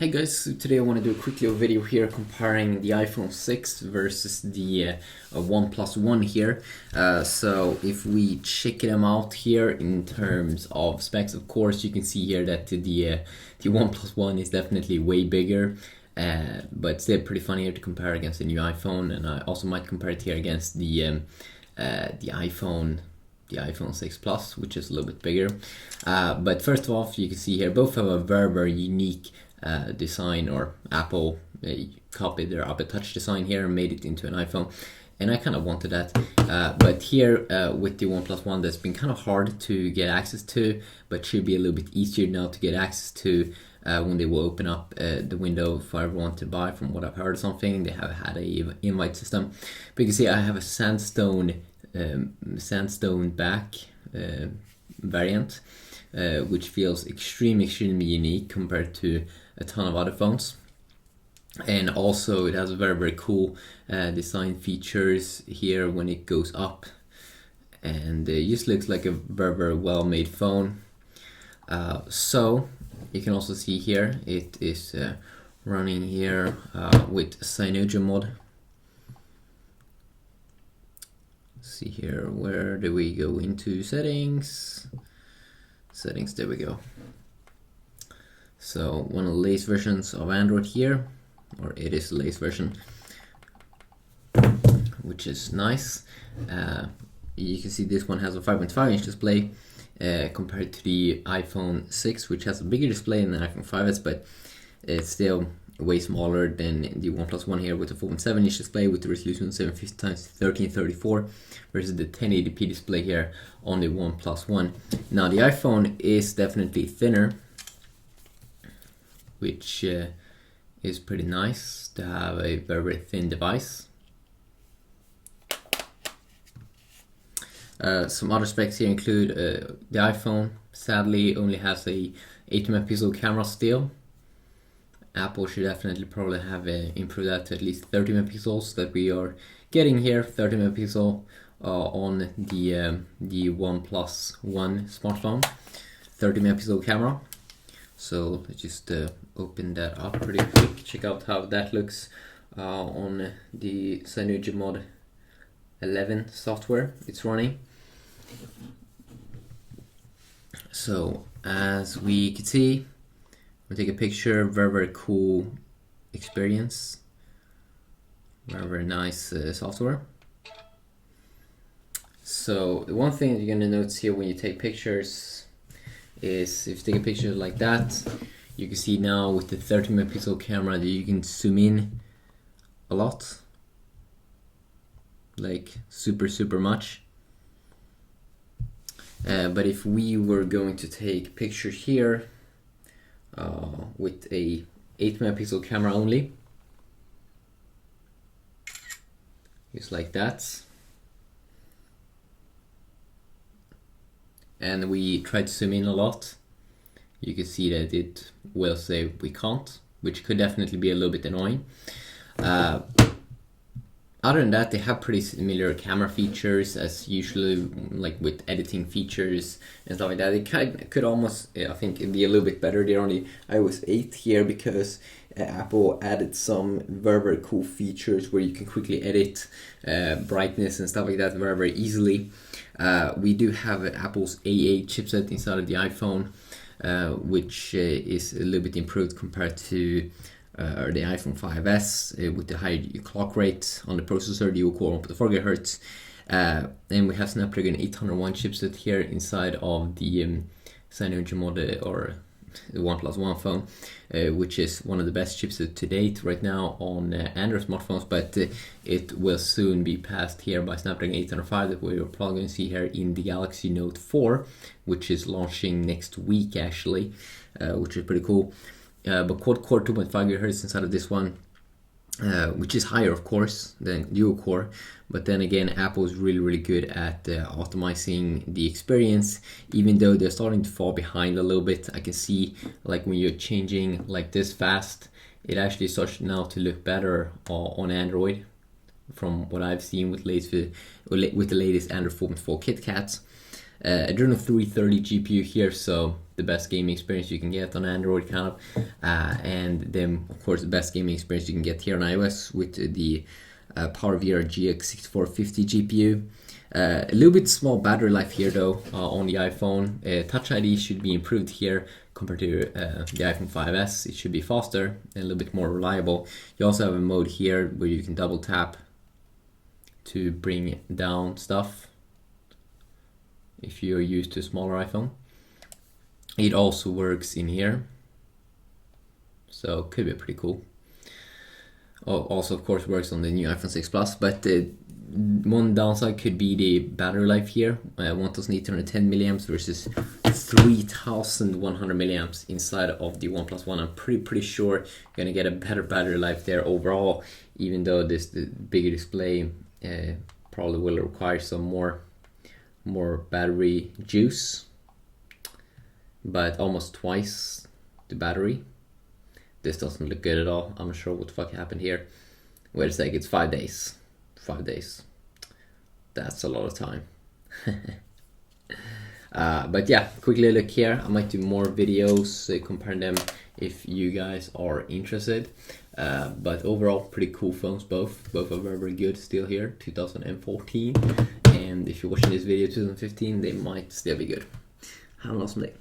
Hey guys, so today I want to do a quick little video here comparing the iPhone 6 versus the OnePlus One here. So if we check them out here in terms of specs, of course you can see here that the OnePlus One is definitely way bigger, but still pretty funny here to compare against the new iPhone, and I also might compare it here against the iPhone 6 Plus, which is a little bit bigger. But first of all, you can see here both have a very unique design, or Apple copied their Apple Touch design here and made it into an iPhone, and I kind of wanted that. But here with the OnePlus One, that's been kind of hard to get access to, but should be a little bit easier now to get access to when they will open up the window for everyone to buy. From what I've heard or something, they have had a invite system. But you can see I have a sandstone back variant, which feels extremely unique compared to a ton of other phones. And also it has very cool design features here when it goes up, and it just looks like a very well made phone. So you can also see here it is running here with CyanogenMod. See here, where do we go into settings? There we go. So one of the latest versions of Android here, or it is the latest version, which is nice. You can see this one has a 5.5-inch display compared to the iPhone 6, which has a bigger display than the iPhone 5s, but it's still way smaller than the OnePlus One here with a 4.7-inch display with the resolution 750x1334 versus the 1080p display here on the OnePlus One. Now the iPhone is definitely thinner, which is pretty nice to have a very thin device. Some other specs here include the iPhone sadly only has a 8-megapixel camera still. Apple should definitely probably have improved that to at least 30 megapixels that we are getting here. 30 megapixel on the OnePlus One smartphone, 30 megapixel camera. So let's just open that up pretty quick. Check out how that looks on the CyanogenMod 11 software it's running. So as we can see, we take a picture. Very cool experience. Very nice software. So the one thing you're gonna notice here when you take pictures is if you take a picture like that, you can see now with the 30 megapixel camera that you can zoom in a lot, like super much. But if we were going to take pictures here with a 8 megapixel camera only, just like that, and we try to zoom in a lot, you can see that it will say we can't, which could definitely be a little bit annoying. Other than that, they have pretty similar camera features as usually, like with editing features and stuff like that. It could almost, I think, be a little bit better. They're only iOS 8 here because Apple added some very cool features where you can quickly edit brightness and stuff like that very easily. We do have Apple's A8 chipset inside of the iPhone, which is a little bit improved compared to the iPhone 5s with the high clock rate on the processor, the dual-core 1.4 GHz. And we have Snapdragon 801 chipset here inside of the CyanogenMod or the OnePlus One phone, which is one of the best chipsets to date right now on Android smartphones, but it will soon be passed here by Snapdragon 805 that we're probably going to see here in the Galaxy Note 4, which is launching next week actually, which is pretty cool. But quad-core 2.5 GHz inside of this one, which is higher of course than dual-core, but then again Apple is really good at optimizing the experience, even though they're starting to fall behind a little bit. I can see like when you're changing like this fast, it actually starts now to look better on Android from what I've seen with the latest Android 4.4 KitKats. Adreno 330 GPU here, so the best gaming experience you can get on Android, kind of, and then of course the best gaming experience you can get here on iOS with the PowerVR GX 6450 GPU. A little bit small battery life here though on the iPhone. Touch ID should be improved here compared to the iPhone 5S. It should be faster and a little bit more reliable. You also have a mode here where you can double tap to bring down stuff if you're used to a smaller iPhone. It also works in here, so could be pretty cool. Also of course works on the new iPhone 6 Plus, but one downside could be the battery life here. 1810 milliamps versus 3100 milliamps inside of the OnePlus One. I'm pretty sure you're gonna get a better battery life there overall, even though the bigger display probably will require some more battery juice, but almost twice the battery. This doesn't look good at all. I'm not sure what the fuck happened here. Wait a sec, it's 5 days. 5 days. That's a lot of time. But yeah, quickly look here. I might do more videos comparing them if you guys are interested. But overall, pretty cool phones, both are very good still here, 2014. And if you're watching this video 2015, they might still be good. Have an awesome day.